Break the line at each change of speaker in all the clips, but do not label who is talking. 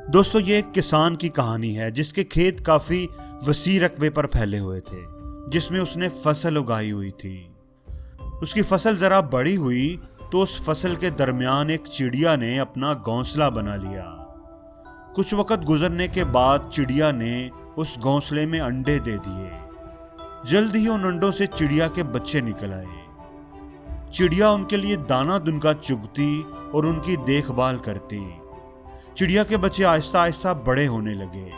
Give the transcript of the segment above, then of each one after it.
दोस्तों, ये एक किसान की कहानी है जिसके खेत काफी वसी रकबे पर फैले हुए थे, जिसमें उसने फसल उगाई हुई थी। उसकी फसल जरा बड़ी हुई तो उस फसल के दरमियान एक चिड़िया ने अपना घोंसला बना लिया। कुछ वक्त गुजरने के बाद चिड़िया ने उस घोंसले में अंडे दे दिए। जल्द ही उन अंडों से चिड़िया के बच्चे निकल आए। चिड़िया उनके लिए दाना दुनका चुगती और उनकी देखभाल करती। चिड़िया के बच्चे आहिस्ता आहिस्ता बड़े होने लगे।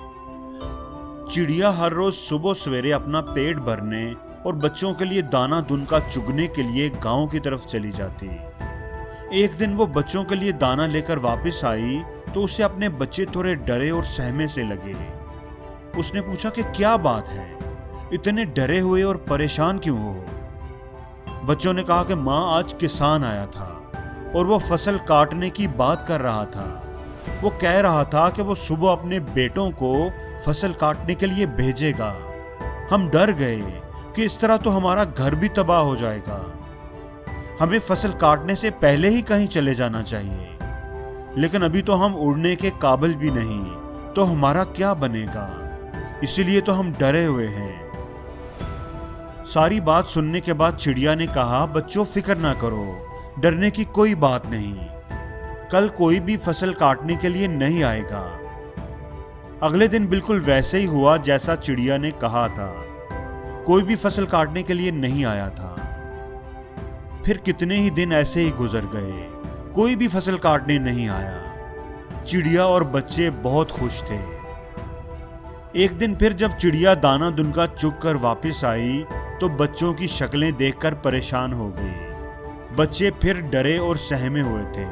चिड़िया हर रोज सुबह सवेरे अपना पेट भरने और बच्चों के लिए दाना दुनका चुगने के लिए गांव की तरफ चली जाती। एक दिन वो बच्चों के लिए दाना लेकर वापस आई तो उसे अपने बच्चे थोड़े डरे और सहमे से लगे। उसने पूछा कि क्या बात है, इतने डरे हुए और परेशान क्यों हो? बच्चों ने कहा कि माँ, आज किसान आया था और वो फसल काटने की बात कर रहा था। वो कह रहा था कि वो सुबह अपने बेटों को फसल काटने के लिए भेजेगा। हम डर गए कि इस तरह तो हमारा घर भी तबाह हो जाएगा। हमें फसल काटने से पहले ही कहीं चले जाना चाहिए, लेकिन अभी तो हम उड़ने के काबिल भी नहीं, तो हमारा क्या बनेगा? इसीलिए तो हम डरे हुए हैं। सारी बात सुनने के बाद चिड़िया ने कहा, बच्चों, फिक्र ना करो, डरने की कोई बात नहीं। कल कोई भी फसल काटने के लिए नहीं आएगा। अगले दिन बिल्कुल वैसे ही हुआ जैसा चिड़िया ने कहा था। कोई भी फसल काटने के लिए नहीं आया था। फिर कितने ही दिन ऐसे ही गुजर गए, कोई भी फसल काटने नहीं आया। चिड़िया और बच्चे बहुत खुश थे। एक दिन फिर जब चिड़िया दाना दुनका चुग कर वापस आई तो बच्चों की शक्लें देखकर परेशान हो गई। बच्चे फिर डरे और सहमे हुए थे।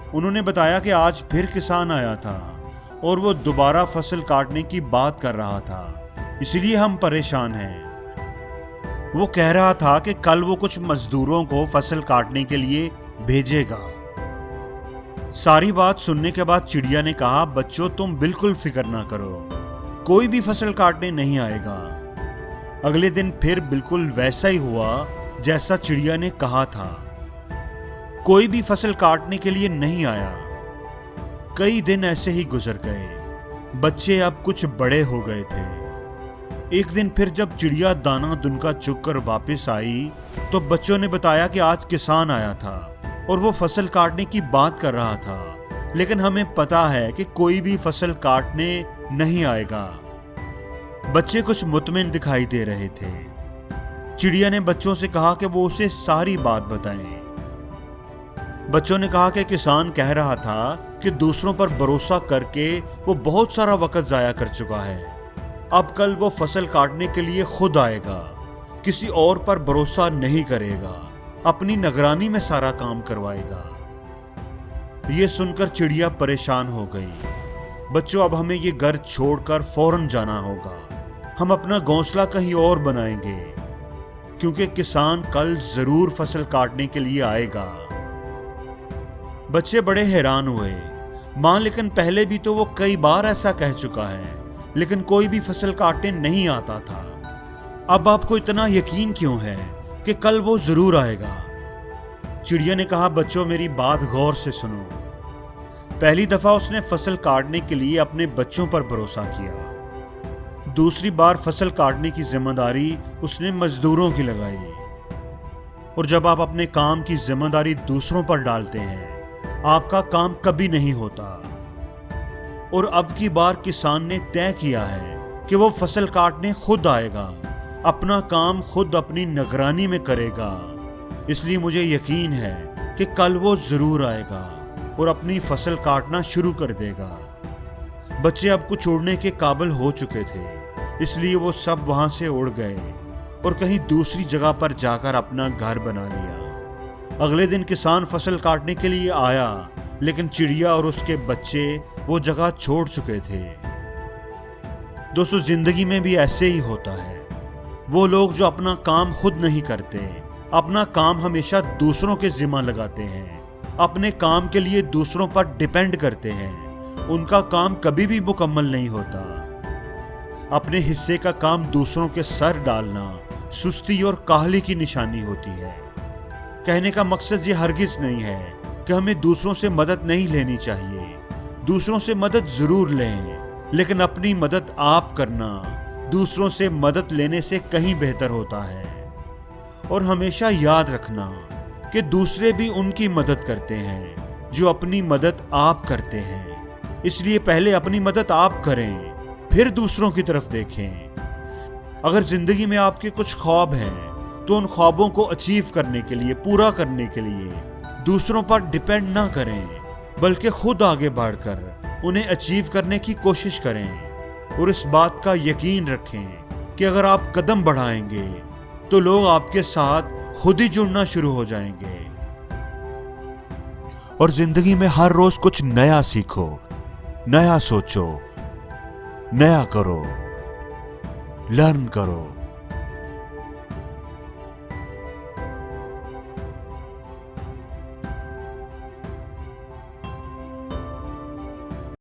उन्होंने बताया कि आज फिर किसान आया था और वो दोबारा फसल काटने की बात कर रहा था, इसलिए हम परेशान हैं। वो कह रहा था कि कल वो कुछ मजदूरों को फसल काटने के लिए भेजेगा। सारी बात सुनने के बाद चिड़िया ने कहा, बच्चों, तुम बिल्कुल फिक्र ना करो, कोई भी फसल काटने नहीं आएगा। अगले दिन फिर बिल्कुल वैसा ही हुआ जैसा चिड़िया ने कहा था। कोई भी फसल काटने के लिए नहीं आया। कई दिन ऐसे ही गुजर गए। बच्चे अब कुछ बड़े हो गए थे। एक दिन फिर जब चिड़िया दाना दुनका चुग कर वापस आई तो बच्चों ने बताया कि आज किसान आया था और वो फसल काटने की बात कर रहा था, लेकिन हमें पता है कि कोई भी फसल काटने नहीं आएगा। बच्चे कुछ मुतमिन दिखाई दे रहे थे। चिड़िया ने बच्चों से कहा कि वो उसे सारी बात बताएं। बच्चों ने कहा कि किसान कह रहा था कि दूसरों पर भरोसा करके वो बहुत सारा वक्त जाया कर चुका है। अब कल वो फसल काटने के लिए खुद आएगा, किसी और पर भरोसा नहीं करेगा, अपनी निगरानी में सारा काम करवाएगा। ये सुनकर चिड़िया परेशान हो गई। बच्चों, अब हमें ये घर छोड़कर फौरन जाना होगा। हम अपना घोंसला कहीं और बनाएंगे, क्योंकि किसान कल जरूर फसल काटने के लिए आएगा। बच्चे बड़े हैरान हुए। मां, लेकिन पहले भी तो वो कई बार ऐसा कह चुका है, लेकिन कोई भी फसल काटने नहीं आता था। अब आपको इतना यकीन क्यों है कि कल वो जरूर आएगा? चिड़िया ने कहा, बच्चों, मेरी बात गौर से सुनो। पहली दफा उसने फसल काटने के लिए अपने बच्चों पर भरोसा किया। दूसरी बार फसल काटने की जिम्मेदारी उसने मजदूरों की लगाई। और जब आप अपने काम की जिम्मेदारी दूसरों पर डालते हैं, आपका काम कभी नहीं होता। और अब की बार किसान ने तय किया है कि वो फसल काटने खुद आएगा, अपना काम खुद अपनी निगरानी में करेगा। इसलिए मुझे यकीन है कि कल वो जरूर आएगा और अपनी फसल काटना शुरू कर देगा। बच्चे अब कुछ उड़ने के काबिल हो चुके थे, इसलिए वो सब वहां से उड़ गए और कहीं दूसरी जगह पर जाकर अपना घर बना लिया। अगले दिन किसान फसल काटने के लिए आया, लेकिन चिड़िया और उसके बच्चे वो जगह छोड़ चुके थे। दोस्तों, जिंदगी में भी ऐसे ही होता है। वो लोग जो अपना काम खुद नहीं करते, अपना काम हमेशा दूसरों के जिम्मा लगाते हैं, अपने काम के लिए दूसरों पर डिपेंड करते हैं, उनका काम कभी भी मुकम्मल नहीं होता। अपने हिस्से का काम दूसरों के सर डालना सुस्ती और काहली की निशानी होती है। कहने का मकसद ये हरगिज नहीं है कि हमें दूसरों से मदद नहीं लेनी चाहिए। दूसरों से मदद जरूर लें, लेकिन अपनी मदद आप करना दूसरों से मदद लेने से कहीं बेहतर होता है। और हमेशा याद रखना कि दूसरे भी उनकी मदद करते हैं जो अपनी मदद आप करते हैं। इसलिए पहले अपनी मदद आप करें, फिर दूसरों की तरफ देखें। अगर जिंदगी में आपके कुछ ख्वाब हैं तो उन ख्वाबों को अचीव करने के लिए, पूरा करने के लिए दूसरों पर डिपेंड ना करें, बल्कि खुद आगे बढ़कर उन्हें अचीव करने की कोशिश करें। और इस बात का यकीन रखें कि अगर आप कदम बढ़ाएंगे तो लोग आपके साथ खुद ही जुड़ना शुरू हो जाएंगे। और जिंदगी में हर रोज कुछ नया सीखो, नया सोचो, नया करो, लर्न करो।